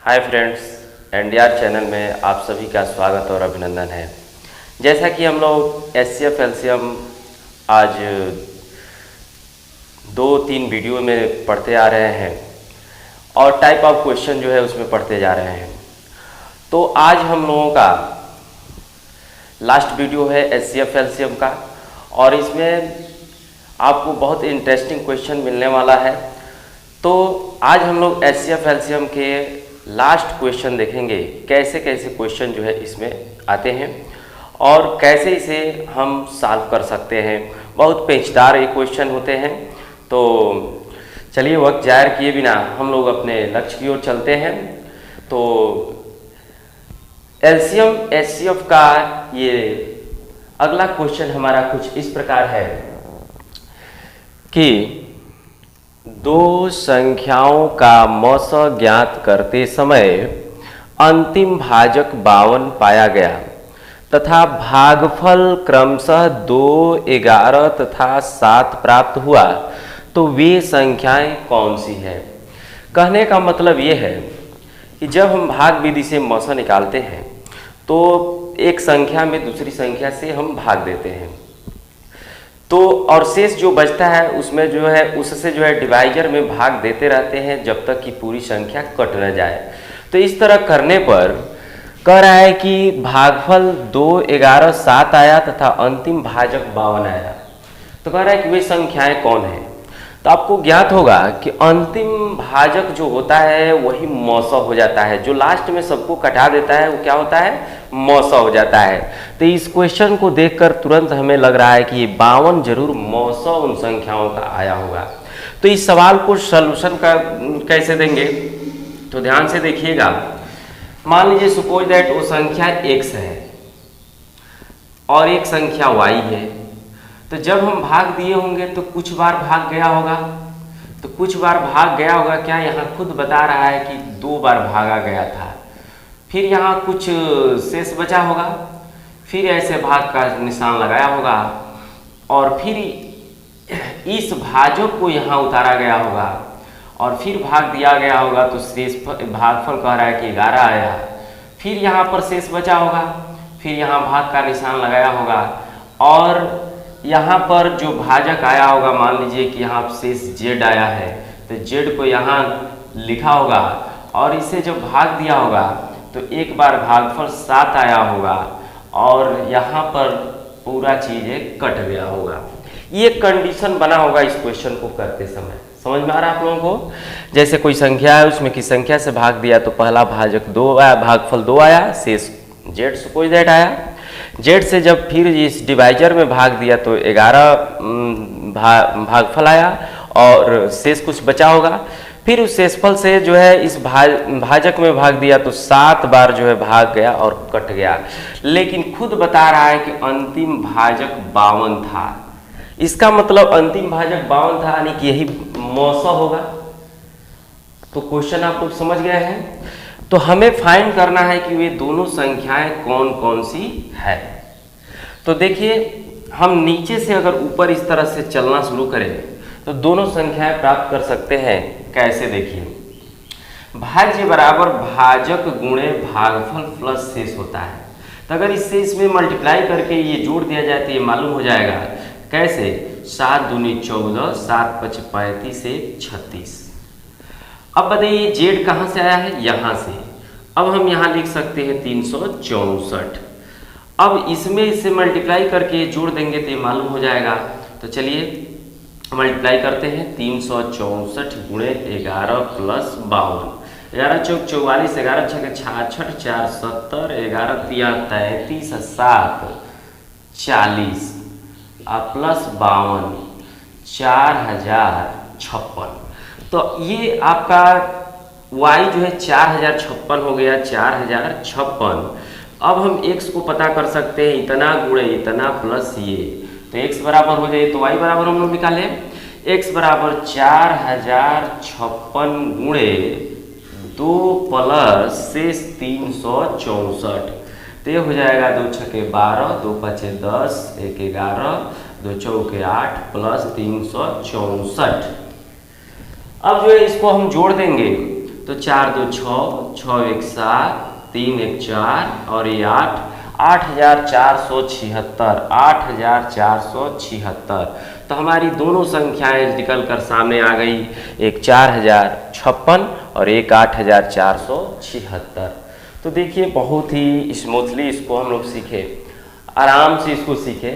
Hi friends, NDR channel में आप सभी का स्वागत और अभिनंदन है। जैसा कि हम लोग एचसीएफ एलसीएम आज 2-3 वीडियो में पढ़ते आ रहे हैं और टाइप ऑफ क्वेश्चन जो है उसमें पढ़ते जा रहे हैं। तो आज हम लोगों का लास्ट वीडियो है एचसीएफ एलसीएम का और इसमें आपको बहुत इंटरेस्टिंग क्वेश्चन मिलने वाला है। तो आज हम लोग एचसीएफ एलसीएम के लास्ट क्वेश्चन देखेंगे, कैसे कैसे क्वेश्चन जो है इसमें आते हैं और कैसे इसे हम सॉल्व कर सकते हैं। बहुत पेचदार ये क्वेश्चन होते हैं। तो चलिए वक्त जाहिर किए बिना हम लोग अपने लक्ष्य की ओर चलते हैं। तो एलसीएम एचसीएफ का ये अगला क्वेश्चन हमारा कुछ इस प्रकार है कि दो संख्याओं का मौस ज्ञात करते समय अंतिम भाजक 52 पाया गया तथा भागफल क्रमशः 2, 11 तथा 7 प्राप्त हुआ, तो वे संख्याएं कौन सी है। कहने का मतलब ये है कि जब हम भाग विधि से मौसा निकालते हैं तो एक संख्या में दूसरी संख्या से हम भाग देते हैं, तो और शेष जो बचता है उसमें जो है उससे जो है डिवाइजर में भाग देते रहते हैं जब तक कि पूरी संख्या कट न जाए। तो इस तरह करने पर कह रहा है कि भागफल 2, 11, 7 आया तथा अंतिम भाजक 52 आया। तो कह रहा है कि वे संख्याएं कौन है। तो आपको ज्ञात होगा कि अंतिम भाजक जो होता है वही मौसा हो जाता है, जो लास्ट में सबको कटा देता है वो क्या होता है, मौसा हो जाता है। तो इस क्वेश्चन को देखकर तुरंत हमें लग रहा है कि ये 52 जरूर मौसा उन संख्याओं का आया होगा। तो इस सवाल को सलूशन का कैसे देंगे, तो ध्यान से देखिएगा। मान लीजिए सपोज दैट वो संख्या x है और एक संख्या y है। तो जब हम भाग दिए होंगे तो कुछ बार भाग गया होगा, तो कुछ बार भाग गया होगा। क्या यहाँ खुद बता रहा है कि 2 बार भागा गया था, फिर यहाँ कुछ शेष बचा होगा, फिर ऐसे भाग का निशान लगाया होगा और फिर इस भाजक को यहाँ उतारा गया होगा और फिर भाग दिया गया होगा। तो शेष भागफल कह रहा है कि 11 आया, फिर यहाँ पर शेष बचा होगा, फिर यहाँ भाग का निशान लगाया होगा और यहाँ पर जो भाजक आया होगा, मान लीजिए कि यहाँ शेष z आया है, तो z को यहाँ लिखा होगा और इसे जब भाग दिया होगा तो एक बार भागफल 7 आया होगा और यहाँ पर पूरा चीज़ें कट गया होगा। ये कंडीशन बना होगा इस क्वेश्चन को करते समय। समझ में आ रहा है आप लोगों को। जैसे कोई संख्या है, उसमें की संख्या से भाग दिया तो पहला भाजक 2 आया, भागफल 2 आया, शेष z सपोज दैट आया। z से जब फिर इस डिवाइजर में भाग दिया तो 11 भागफल आया और शेष कुछ बचा होगा। फिर उस शेषफल से जो है इस भाजक में भाग दिया तो 7 बार जो है भाग गया और कट गया। लेकिन खुद बता रहा है कि अंतिम भाजक 52 था। इसका मतलब अंतिम भाजक 52 था, यानी कि यही मौसा होगा। तो क्वेश्चन आप लोग समझ गए हैं। तो हमें फाइंड करना है कि वे दोनों संख्याएं कौन कौन सी है। तो देखिए, हम नीचे से अगर ऊपर इस तरह से चलना शुरू करें तो दोनों संख्याएं प्राप्त कर सकते हैं। कैसे, देखिए, भाज्य बराबर भाजक गुणे भागफल प्लस शेष होता है। तो अगर इससे इसमें मल्टीप्लाई करके ये जोड़ दिया जाए तो ये मालूम हो जाएगा। कैसे, 7 दूनी 14, 7 पच 35 से 36। अब बताइए जेड कहाँ से आया है, यहाँ से। अब हम यहाँ लिख सकते हैं 364। अब इसमें इससे मल्टीप्लाई करके जोड़ देंगे तो ये मालूम हो जाएगा। तो चलिए मल्टीप्लाई करते हैं। 364 गुणे 11 प्लस 52। 11 चौक 44, 11 छः 66, 4 70, 11 तिया 33, 7 40 प्लस 52 4056। तो ये आपका y जो है 4056 हो गया, 4056। अब हम x को पता कर सकते हैं, इतना गुणे इतना प्लस ये, तो x बराबर हो जाए। तो y बराबर हम लोग निकाले, x बराबर 4056 गुणे 2 प्लस शेष 364। तो ये हो जाएगा 2 छके 12, 2 पचे 10, 1 11, 2 चौके 8 प्लस 364। अब जो है इसको हम जोड़ देंगे तो 4 2 6, 6 1 7, 3 1 4 और ये 8, 8476, 8476। तो हमारी दोनों संख्याएं निकल कर सामने आ गई, एक 4056 और एक 8476। तो देखिए बहुत ही स्मूथली इसको हम लोग सीखे, आराम से इसको सीखे।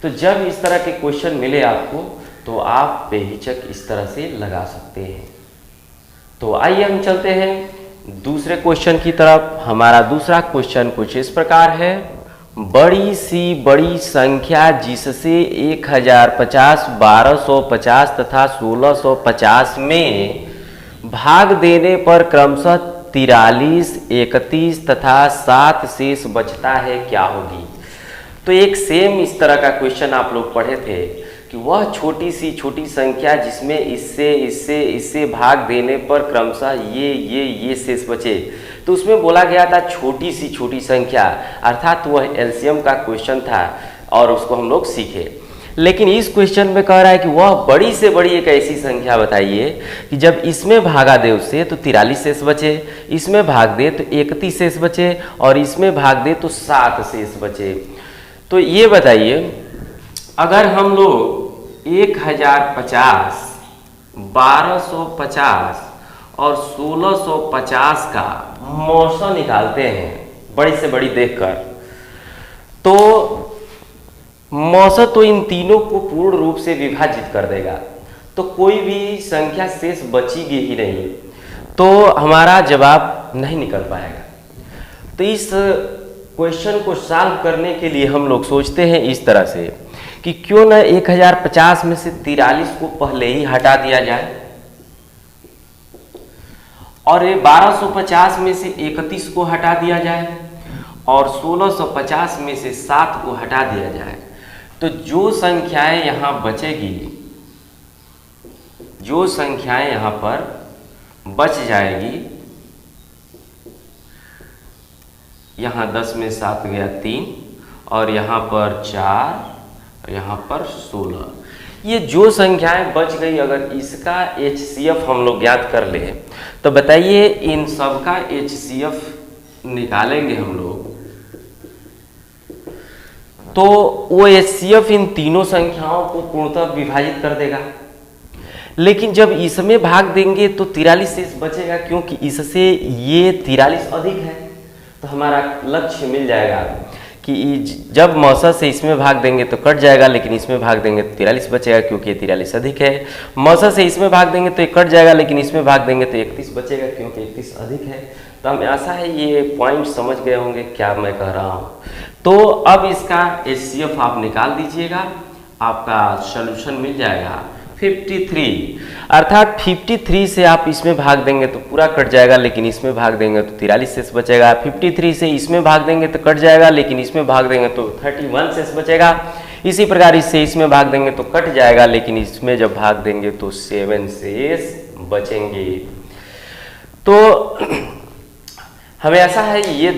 तो जब इस तरह के क्वेश्चन मिले आपको तो आप बेहिचक इस तरह से लगा सकते हैं। तो आइए हम चलते हैं दूसरे क्वेश्चन की तरफ। हमारा दूसरा क्वेश्चन कुछ इस प्रकार है, बड़ी सी बड़ी संख्या जिससे 1050, 1250 तथा 1650 में भाग देने पर क्रमशः 43, 31 तथा 7 शेष बचता है, क्या होगी। तो एक सेम इस तरह का क्वेश्चन आप लोग पढ़े थे कि वह छोटी सी छोटी संख्या जिसमें इससे भाग देने पर क्रमशः ये शेष बचे। तो उसमें बोला गया था छोटी सी छोटी संख्या, अर्थात वह एलसीएम का क्वेश्चन था और उसको हम लोग सीखे। लेकिन इस क्वेश्चन में कह रहा है कि वह बड़ी से बड़ी एक ऐसी संख्या बताइए कि जब इसमें भागा दे उससे तो 43 शेष बचे, इसमें भाग दे तो 31 शेष बचे और इसमें भाग दे तो 7 शेष बचे। तो ये बताइए, अगर हम लोग 1050, 1250 और 1650 का मौसा निकालते हैं बड़ी से बड़ी देखकर, तो मौसा तो इन तीनों को पूर्ण रूप से विभाजित कर देगा, तो कोई भी संख्या शेष बचेगी ही नहीं, तो हमारा जवाब नहीं निकल पाएगा। तो इस क्वेश्चन को सॉल्व करने के लिए हम लोग सोचते हैं इस तरह से कि क्यों ना 1050 में से 43 को पहले ही हटा दिया जाए और ये 1250 में से 31 को हटा दिया जाए और 1650 में से 7 को हटा दिया जाए। तो जो संख्याएं यहां बचेगी, जो संख्याएं यहां पर बच जाएगी, यहाँ 10 में 7 गया 3 और यहाँ पर 4, यहाँ पर 16। ये जो संख्याएं बच गई, अगर इसका HCF हम लोग ज्ञात कर ले तो बताइए इन सब का HCF निकालेंगे हम लोग, तो वो HCF इन तीनों संख्याओं को पूर्णतः विभाजित कर देगा। लेकिन जब इसमें भाग देंगे तो 43 शेष बचेगा, क्योंकि इससे ये 43 अधिक है। तो हमारा लक्ष्य मिल जाएगा कि जब मौसा से इसमें भाग देंगे तो कट जाएगा, लेकिन इसमें भाग देंगे तो 43 बचेगा, क्योंकि 43 अधिक है। मौसा से इसमें भाग देंगे तो ये कट जाएगा, लेकिन इसमें भाग देंगे तो 31 बचेगा, क्योंकि 31 अधिक है। तो हमें आशा है ये पॉइंट समझ गए होंगे क्या मैं कह रहा हूँ। तो अब इसका HCF आप निकाल दीजिएगा, आपका सोल्यूशन मिल जाएगा 53। अर्थात 53 से आप इसमें भाग देंगे तो पूरा कट जाएगा, लेकिन इसमें भाग देंगे तो 43 शेष बचेगा। 53 से इसमें भाग देंगे तो कट जाएगा, लेकिन इसमें भाग देंगे तो 31 शेष बचेगा। इसी प्रकार इससे इसमें भाग देंगे तो कट जाएगा, लेकिन इसमें जब भाग देंगे तो 7 शेष बचेंगे। तो हमें ऐसा है ये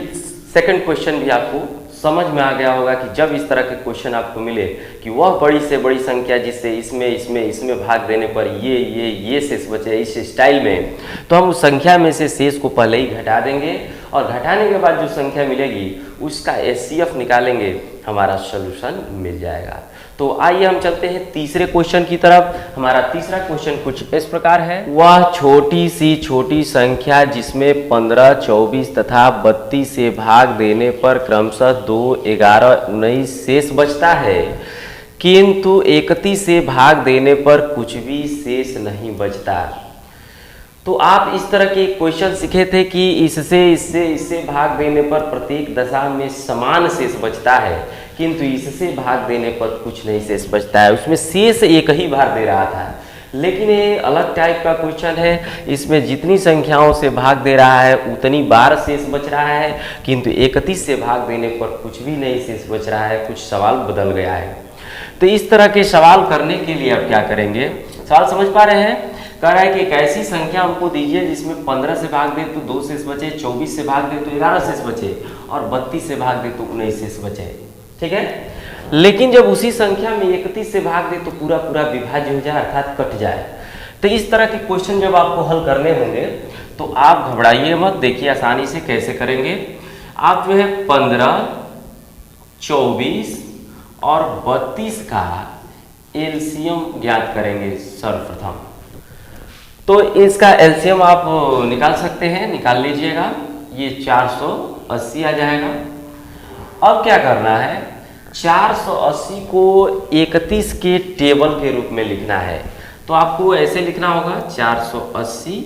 सेकंड क्वेश्चन भी आपको समझ में आ गया होगा कि जब इस तरह के क्वेश्चन आपको मिले कि वह बड़ी से बड़ी संख्या जिससे इसमें भाग देने पर ये शेष बचे इस स्टाइल में, तो हम उस संख्या में से शेष को पहले ही घटा देंगे और घटाने के बाद जो संख्या मिलेगी उसका HCF निकालेंगे, हमारा सोल्यूशन मिल जाएगा। तो आइए हम चलते हैं तीसरे क्वेश्चन की तरफ। हमारा तीसरा क्वेश्चन कुछ इस प्रकार है, वह छोटी सी छोटी संख्या जिसमें 15, 24 तथा 32 से भाग देने पर क्रमशः 2, 11, 19 शेष बचता है, किंतु 31 से भाग देने पर कुछ भी शेष नहीं बचता। तो आप इस तरह के क्वेश्चन सीखे थे कि इससे भाग देने पर प्रत्येक दशा में समान शेष बचता है, किंतु इससे भाग देने पर कुछ नहीं शेष बचता है। उसमें शेष एक ही बार दे रहा था, लेकिन ये अलग टाइप का क्वेश्चन है। इसमें जितनी संख्याओं से भाग दे रहा है उतनी बार शेष बच रहा है, किंतु 31 से भाग देने पर कुछ भी नहीं शेष बच रहा है, कुछ सवाल बदल गया है। तो इस तरह के सवाल करने के लिए आप क्या करेंगे, सवाल समझ पा रहे हैं? कह रहा है कि एक ऐसी संख्या हमको दीजिए जिसमें 15 से भाग दे तो 2 शेष बचे, 24 से भाग दे तो 11 शेष बचे और 32 से भाग दे तो 19 शेष बचे। ठीक है, लेकिन जब उसी संख्या में 31 से भाग दे तो पूरा पूरा विभाज्य हो जाए, अर्थात कट जाए। तो इस तरह के क्वेश्चन जब आपको हल करने होंगे तो आप घबराइए मत, देखिए आसानी से कैसे करेंगे। आप जो है 15, 24 और 32 का एलसीएम ज्ञात करेंगे सर्वप्रथम। तो इसका एलसीएम आप निकाल सकते हैं, निकाल लीजिएगा। ये 480 आ जाएगा। अब क्या करना है, 480 को 31 के टेबल के रूप में लिखना है। तो आपको ऐसे लिखना होगा 480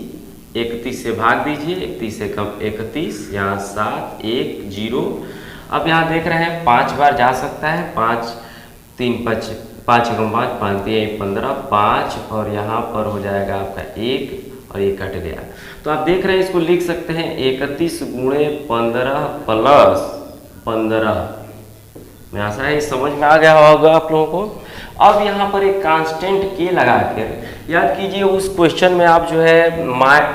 31 से भाग दीजिए, 31 से कम 31, यहाँ 7 1 0। अब यहाँ देख रहे हैं 5 बार जा सकता है, 5 3 5 5 5 5 3 15 5, और यहाँ पर हो जाएगा आपका 1 और ये कट गया। तो आप देख रहे हैं इसको लिख सकते हैं 31 गुणे 15 प्लस 15। मैं आशा है समझ में आ गया होगा आप लोगों को। अब यहाँ पर एक कांस्टेंट के लगा कर याद कीजिए, उस क्वेश्चन में आप जो है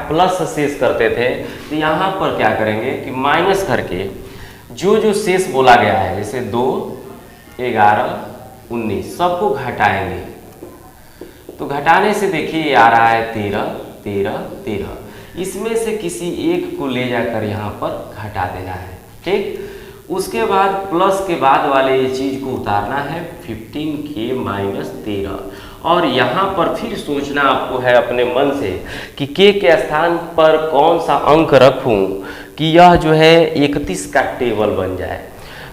प्लस शेष करते थे, तो यहाँ पर क्या करेंगे कि माइनस करके जो शेष बोला गया है, जैसे 2 11 19 सबको घटाएंगे। तो घटाने से देखिए ये आ रहा है 13 13 13। इसमें से किसी एक को ले जाकर यहाँ पर घटा देना है, ठीक। उसके बाद प्लस के बाद वाले ये चीज को उतारना है 15k माइनस 13। और यहाँ पर फिर सोचना आपको है अपने मन से कि k के स्थान पर कौन सा अंक रखूं कि यह जो है 31 का टेबल बन जाए।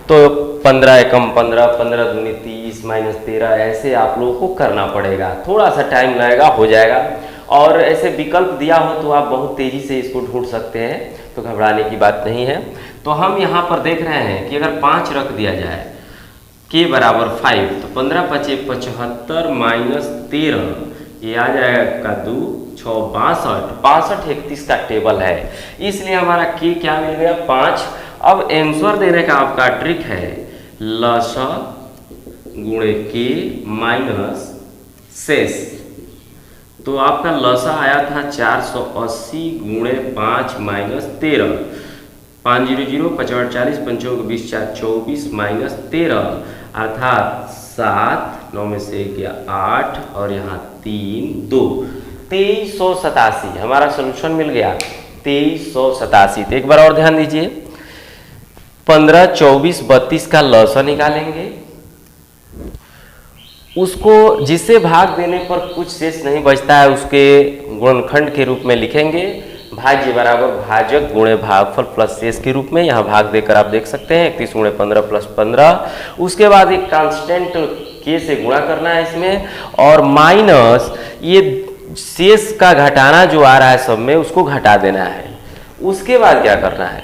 तो 15 एकम 15, 15 दूनी 30 माइनस 13, ऐसे आप लोगों को करना पड़ेगा। थोड़ा सा टाइम लगेगा, हो जाएगा। और ऐसे विकल्प दिया हो तो आप बहुत तेजी से इसको ढूंढ सकते हैं, तो घबराने की बात नहीं है। तो हम यहाँ पर देख रहे हैं कि अगर 5 रख दिया जाए k बराबर 5, तो 15 5 75 माइनस 13, ये आ जाएगा आपका 2 6 62 62 31 का टेबल है, इसलिए हमारा k क्या मिल गया 5। अब आंसर देने का आपका ट्रिक है लसा गुणे k माइनस शेष। तो आपका लसा आया था 480 गुणे 5 माइनस 13, 5 0 0 5 8 40 5 20 4 24 माइनस 13, अर्थात 7 9 में से गया 8 और यहाँ 3 2 2387 हमारा सोल्यूशन मिल गया 2387। तो एक बार और ध्यान दीजिए, 15 24 32 का लसा निकालेंगे, उसको जिसे भाग देने पर कुछ शेष नहीं बचता है उसके गुणनखंड के रूप में लिखेंगे, भाज्य बराबर भाजक गुणे भागफल प्लस शेष के रूप में। यहाँ भाग देकर आप देख सकते हैं 31 गुणे 15 प्लस 15। उसके बाद एक कांस्टेंट के से गुणा करना है इसमें, और माइनस ये शेष का घटाना जो आ रहा है सब में उसको घटा देना है। उसके बाद क्या करना है,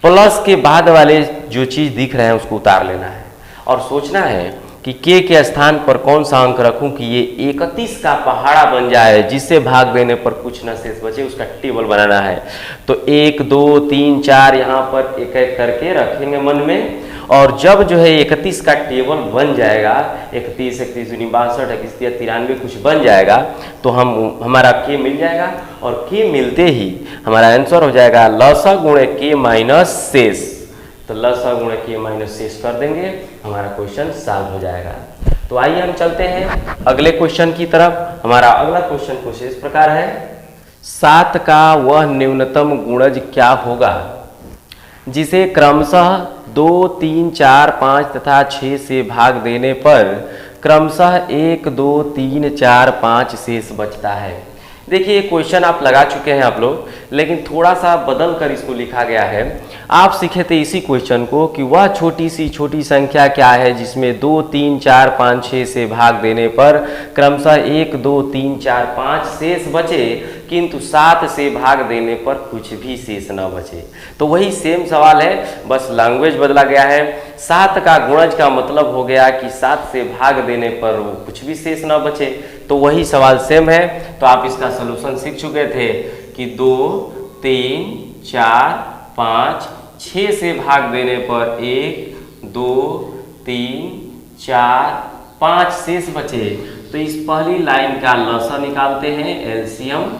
प्लस के बाद वाले जो चीज़ दिख रहे हैं उसको उतार लेना है और सोचना है कि k के स्थान पर कौन सा अंक रखूं कि ये 31 का पहाड़ा बन जाए, जिससे भाग देने पर कुछ न शेष बचे, उसका टेबल बनाना है। तो 1 2 3 4 यहाँ पर एक एक करके रखेंगे मन में, और जब जो है 31 का टेबल बन जाएगा, 31 31 दूनी 62 31 93 कुछ बन जाएगा, तो हमारा k मिल जाएगा। और k मिलते ही हमारा आंसर हो जाएगा लसा गुणे k माइनस शेष। तो लसा गुणे k माइनस शेष कर देंगे, हमारा क्वेश्चन सॉल्व हो जाएगा। तो आइए हम चलते हैं अगले क्वेश्चन की तरफ। हमारा अगला क्वेश्चन कुछ इस प्रकार है, 7 का वह न्यूनतम गुणज क्या होगा जिसे क्रमशः 2 3 4 5 तथा 6 से भाग देने पर क्रमशः 1 2 3 4 5 शेष बचता है। देखिए ये क्वेश्चन आप लगा चुके हैं आप लोग, लेकिन थोड़ा सा बदल कर इसको लिखा गया है। आप सीखे थे इसी क्वेश्चन को कि वह छोटी सी छोटी संख्या क्या है जिसमें 2 3 4 5 6 से भाग देने पर क्रमशः 1 2 3 4 5 शेष बचे, किंतु 7 से भाग देने पर कुछ भी शेष न बचे। तो वही सेम सवाल है, बस लैंग्वेज बदला गया है। 7 का गुणज का मतलब हो गया कि 7 से भाग देने पर वो कुछ भी शेष न बचे, तो वही सवाल सेम है। तो आप इसका सलूशन सीख चुके थे कि 2 3 4 5 6 से भाग देने पर 1 2 3 4 5 शेष बचे। तो इस पहली लाइन का लसा निकालते हैं एलसीएम।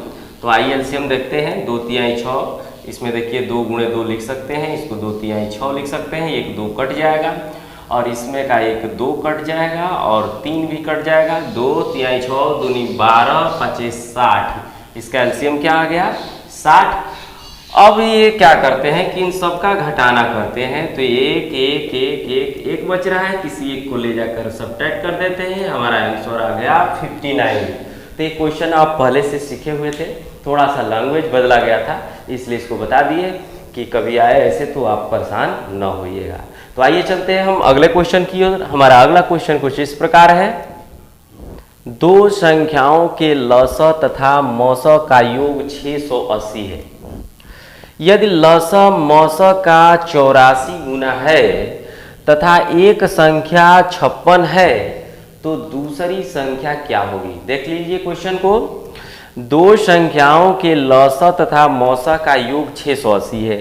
तो आइए एलसीएम देखते हैं, 2 तिहाई 6, इसमें देखिए 2 गुणे 2 लिख सकते हैं, इसको 2 तिहाई 6 लिख सकते हैं, 1 2 कट जाएगा, और इसमें का 1 2 कट जाएगा और 3 भी कट जाएगा। 2 तिहाई 6 दूनी 12 5 60, इसका एलसीएम क्या आ गया 60। अब ये क्या करते हैं कि इन सबका घटाना करते हैं, तो एक एक एक एक एक बच रहा है, किसी एक को ले जाकर सब्ट्रैक्ट कर देते हैं, हमारा आंसर आ गया 59। तो ये क्वेश्चन आप पहले से सीखे हुए थे, थोड़ा सा लैंग्वेज बदला गया था, इसलिए इसको बता दिए कि कभी आए ऐसे तो आप परेशान न होइएगा। तो आइए चलते हैं हम अगले क्वेश्चन की ओर। हमारा अगला क्वेश्चन कुछ इस प्रकार है, दो संख्याओं के लस तथा मस का योग 680 है। यदि लस मस का 84 गुना है तथा एक संख्या 56 है तो दूसरी संख्या क्या होगी? देख लीजिए क्वेश्चन को। दो संख्याओं के लस तथा मस का योग 680 है।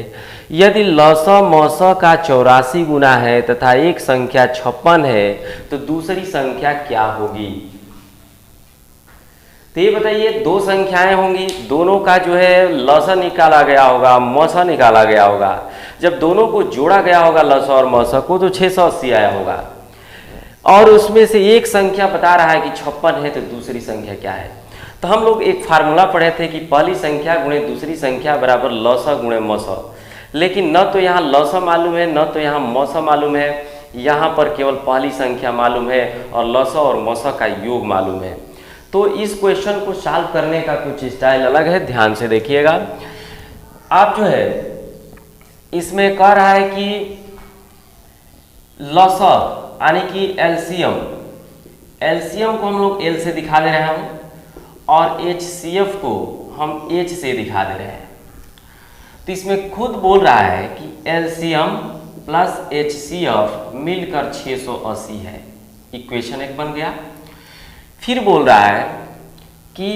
यदि लस मस का 84 गुना है तथा एक संख्या 56 है तो दूसरी संख्या क्या होगी? तो ये बताइए, दो संख्याएं होंगी, दोनों का जो है लस निकाला गया होगा, मस निकाला गया होगा। जब दोनों को जोड़ा गया होगा लस और मस को तो 680 आया होगा, और उसमें से एक संख्या बता रहा है कि 56 है, तो दूसरी संख्या क्या है? तो हम लोग एक फार्मूला पढ़े थे कि पहली संख्या गुणे दूसरी संख्या बराबर लस गुणे मस, लेकिन न तो यहाँ लस मालूम है न तो यहाँ मस मालूम है, यहाँ पर केवल पहली संख्या मालूम है और लस और मस का योग मालूम है। तो इस क्वेश्चन को सॉल्व करने का कुछ स्टाइल अलग है, ध्यान से देखिएगा। आप जो है इसमें कह रहा है कि लस यानी कि एलसीएम, एलसीएम को हम लोग एल से दिखा दे रहे हैं और एचसीएफ को हम एच से दिखा दे रहे हैं। तो इसमें खुद बोल रहा है कि एलसीएम प्लस एचसीएफ मिलकर 680 है, इक्वेशन एक बन गया। फिर बोल रहा है कि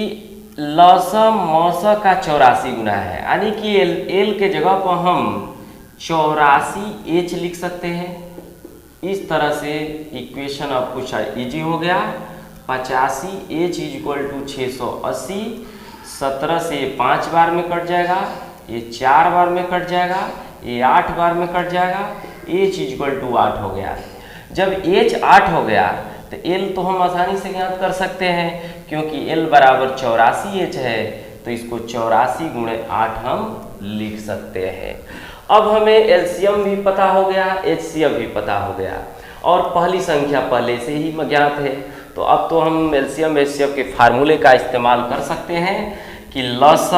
लस मस का 84 गुना है, यानी कि एल के जगह पर हम 84 एच लिख सकते हैं। इस तरह से इक्वेशन अब कुछ इजी हो गया। 85 एच इज इक्वल टू 680, 17 से 5 बार में कट जाएगा, ये 4 बार में कट जाएगा, ये 8 बार में कट जाएगा, एच इज इक्वल टू 8 हो गया। जब एच 8 हो गया तो एल तो हम आसानी से ज्ञात कर सकते हैं, क्योंकि एल बराबर 84 एच है, तो इसको 84 गुणे 8 हम लिख सकते हैं। अब हमें एलसीएम भी पता हो गया, एचसीएफ भी पता हो गया, और पहली संख्या पहले से ही ज्ञात है। तो अब तो हम एलसीएम एचसीएफ के फार्मूले का इस्तेमाल कर सकते हैं कि लस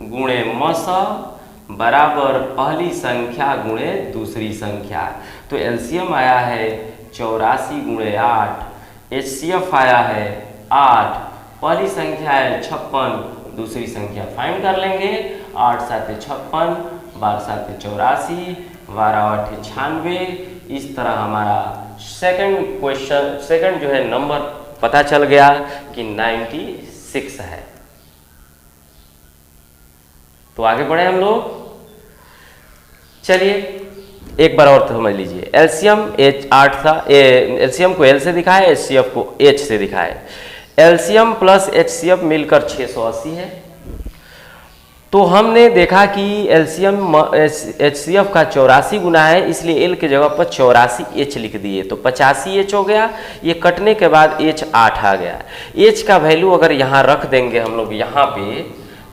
गुणे मस बराबर पहली संख्या गुणे दूसरी संख्या। तो एलसीएम आया है 84 गुणे 8, एचसीएफ आया है 8, पहली संख्या है 56, दूसरी संख्या फाइंड कर लेंगे। 8 7 56, 12 7 84, 12 8 96। इस तरह हमारा सेकंड जो है नंबर पता चल गया कि 96 है। तो आगे बढ़े हम लोग। चलिए एक बार और समझ लीजिए। एलसीएम एच 8 था, एलसीएम को एल से दिखाए, एचसीएफ को एच से दिखाए। एलसीएम प्लस एचसीएफ मिलकर 680 है। तो हमने देखा कि एलसीएम एचसीएफ का 84 गुना है, इसलिए एल के जगह पर 84 एच लिख दिए, तो 85 एच हो गया। ये कटने के बाद एच 8 आ गया। एच का वैल्यू अगर यहाँ रख देंगे हम लोग यहाँ पे,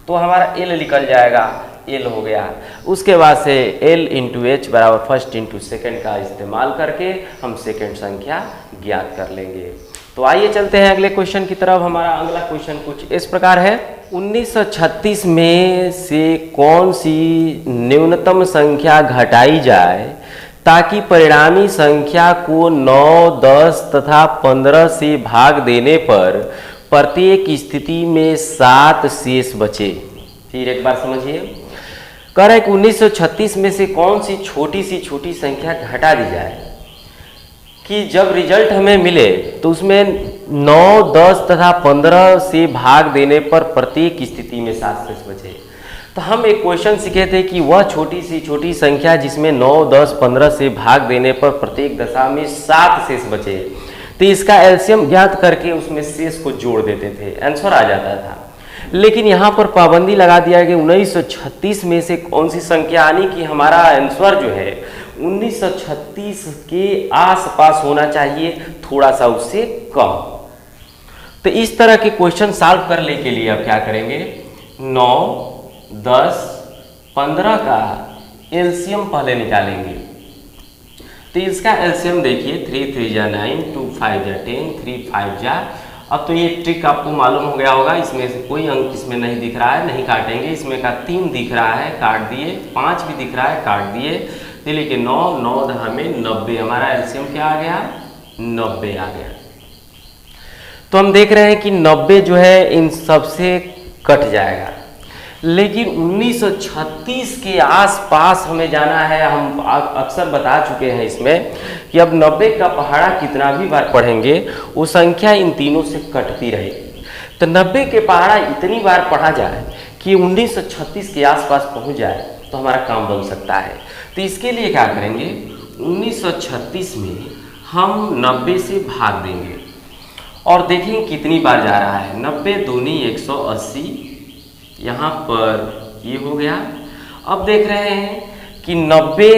तो हमारा एल निकल जाएगा, एल हो गया। उसके बाद से एल इंटू एच बराबर फर्स्ट इंटू सेकेंड का इस्तेमाल करके हम सेकेंड संख्या ज्ञात कर लेंगे। तो आइए चलते हैं अगले क्वेश्चन की तरफ। हमारा अगला क्वेश्चन कुछ इस प्रकार है, 1936 में से कौन सी न्यूनतम संख्या घटाई जाए ताकि परिणामी संख्या को 9, 10 तथा 15 से भाग देने पर प्रत्येक स्थिति में 7 शेष बचे। फिर एक बार समझिए, कह रहा है कि 1936 में से कौन सी छोटी संख्या घटा दी जाए कि जब रिजल्ट हमें मिले तो उसमें 9, 10 तथा 15 से भाग देने पर प्रत्येक स्थिति में 7 शेष बचे। तो हम एक क्वेश्चन सीखे थे कि वह छोटी संख्या जिसमें 9, 10, 15 से भाग देने पर प्रत्येक दशा में 7 शेष बचे, तो इसका एलसीएम ज्ञात करके उसमें शेष को जोड़ देते थे, आंसर आ जाता था। लेकिन यहाँ पर पाबंदी लगा दिया कि 1936 में से कौन सी संख्या, यानी कि हमारा आंसर जो है 1936 के आसपास होना चाहिए, थोड़ा सा उससे कम। तो इस तरह के क्वेश्चन सॉल्व करने के लिए अब क्या करेंगे, 9, 10, 15 का एलसीएम पहले निकालेंगे। तो इसका एलसीएम देखिए 3 3 जा 9, 2 5 जा 10, 3 5 जा। अब तो ये ट्रिक आपको मालूम हो गया होगा। इसमें से कोई अंक इसमें नहीं दिख रहा है, नहीं काटेंगे। इसमें का 3 दिख रहा है, काट दिए। 5 भी दिख रहा है, काट दिए। दिल्ली के 9, 9 10 में 90। हमारा एलसीएम क्या आ गया? 90 आ गया। तो हम देख रहे हैं कि 90 जो है इन सबसे कट जाएगा। लेकिन 1936 के आसपास हमें जाना है। हम अक्सर बता चुके हैं इसमें कि अब 90 का पहाड़ा कितना भी बार पढ़ेंगे वो संख्या इन तीनों से कटती रहेगी। तो 90 के पहाड़ा इतनी बार पढ़ा जाए कि 1936 के आसपास पहुंच जाए तो हमारा काम बन सकता है। तो इसके लिए क्या करेंगे? 1936 में हम 90 से भाग देंगे और देखेंगे कितनी बार जा रहा है। 90 दूनी 180, यहाँ पर ये हो गया। अब देख रहे हैं कि 90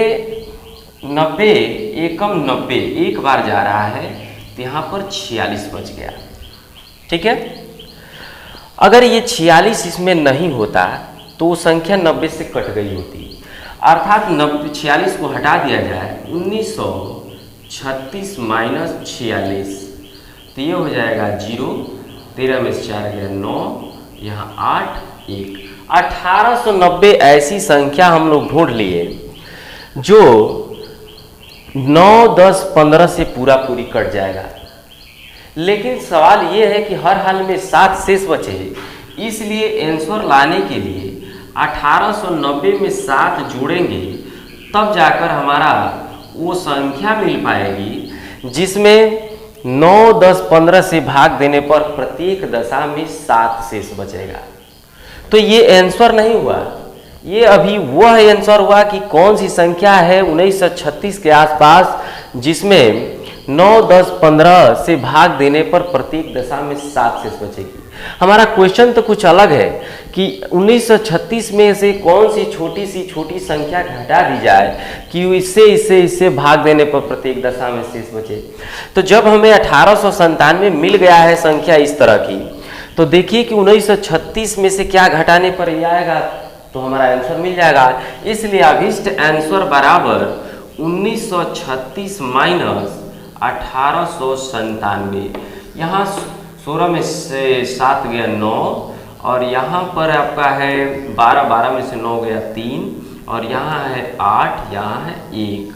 एकम 90 एक बार जा रहा है, तो यहाँ पर 46 बच गया। ठीक है। अगर ये 46 इसमें नहीं होता तो वो संख्या 90 से कट गई होती। अर्थात 46 को हटा दिया जाए, 1936 माइनस 46, तो ये हो जाएगा 0। 13 में से 4 गया 9, यहाँ 8 1। 1890 ऐसी संख्या हम लोग ढूंढ लिए जो 9 10 15 से पूरी कट जाएगा। लेकिन सवाल ये है कि हर हाल में 7 शेष बचे। इसलिए आंसर लाने के लिए 1890 में 7 जोड़ेंगे, तब जाकर हमारा वो संख्या मिल पाएगी जिसमें 9 10 15 से भाग देने पर प्रत्येक दशा में 7 शेष बचेगा। तो ये आंसर नहीं हुआ, ये अभी वह आंसर हुआ कि कौन सी संख्या है 1936 के आसपास जिसमें 9 10 15 से भाग देने पर प्रत्येक दशा में 7 शेष बचेगी। हमारा क्वेश्चन तो कुछ अलग है कि 1936 में से कौन सी छोटी संख्या घटा दी जाए कि इससे भाग देने पर प्रत्येक दशा में शेष बचे। तो जब हमें 1897 मिल गया है संख्या इस तरह की, तो देखिए कि 1936 में से क्या घटाने पर ये आएगा, तो हमारा आंसर मिल जाएगा। इसलिए अभिष्ट आंसर बराबर 1936 माइनस 1897। यहाँ 16 में से 7 गया 9, और यहाँ पर आपका है 12 में से 9 गया 3, और यहाँ है 8, यहाँ है 1।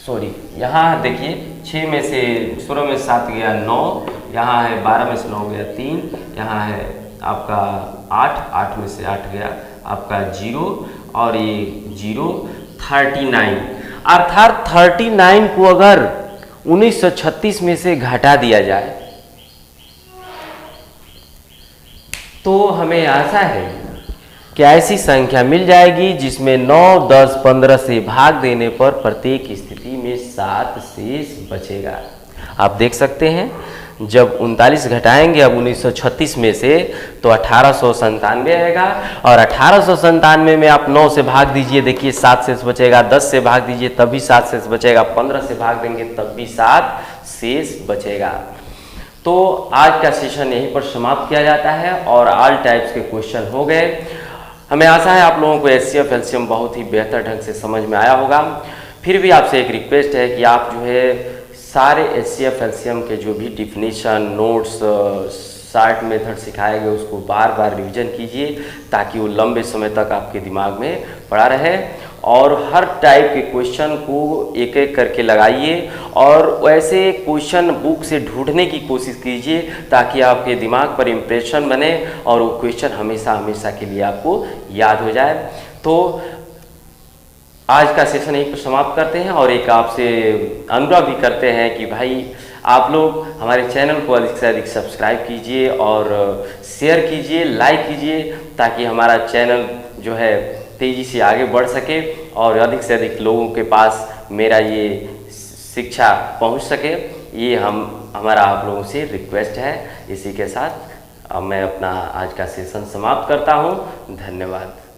सॉरी, यहाँ देखिए 6 में से 16 में 7 गया 9, यहाँ है 12 में से 9 गया 3, यहाँ है आपका 8 में से 8 गया आपका 0, और ये 0 39। अर्थात 39 को अगर 1936 में से घटा दिया जाए तो हमें आशा है कि ऐसी संख्या मिल जाएगी जिसमें 9 10 15 से भाग देने पर प्रत्येक स्थिति में 7 शेष बचेगा। आप देख सकते हैं जब 39 घटाएंगे अब 1936 में से तो 1897 आएगा, और 1897 में आप 9 से भाग दीजिए, देखिए 7 शेष बचेगा। 10 से भाग दीजिए तब भी 7 शेष बचेगा। 15 से भाग देंगे तब भी 7 शेष बचेगा। तो आज का सेशन यहीं पर समाप्त किया जाता है और ऑल टाइप्स के क्वेश्चन हो गए। हमें आशा है आप लोगों को एचसीएफ एलसीएम बहुत ही बेहतर ढंग से समझ में आया होगा। फिर भी आपसे एक रिक्वेस्ट है कि आप जो है सारे एचसीएफ एलसीएम के जो भी डिफिनीशन नोट्स शार्ट मेथड सिखाए गए उसको बार बार रिवीजन कीजिए ताकि वो लंबे समय तक आपके दिमाग में पड़ा रहे, और हर टाइप के क्वेश्चन को एक एक करके लगाइए और वैसे क्वेश्चन बुक से ढूंढने की कोशिश कीजिए ताकि आपके दिमाग पर इम्प्रेशन बने और वो क्वेश्चन हमेशा हमेशा के लिए आपको याद हो जाए। तो आज का सेशन यहीं पर समाप्त करते हैं और एक आपसे अनुरोध भी करते हैं कि भाई आप लोग हमारे चैनल को अधिक से अधिक सब्सक्राइब कीजिए और शेयर कीजिए, लाइक कीजिए ताकि हमारा चैनल जो है तेज़ी से आगे बढ़ सके और अधिक से अधिक लोगों के पास मेरा ये शिक्षा पहुंच सके। ये हमारा आप लोगों से रिक्वेस्ट है। इसी के साथ अब मैं अपना आज का सेशन समाप्त करता हूं। धन्यवाद।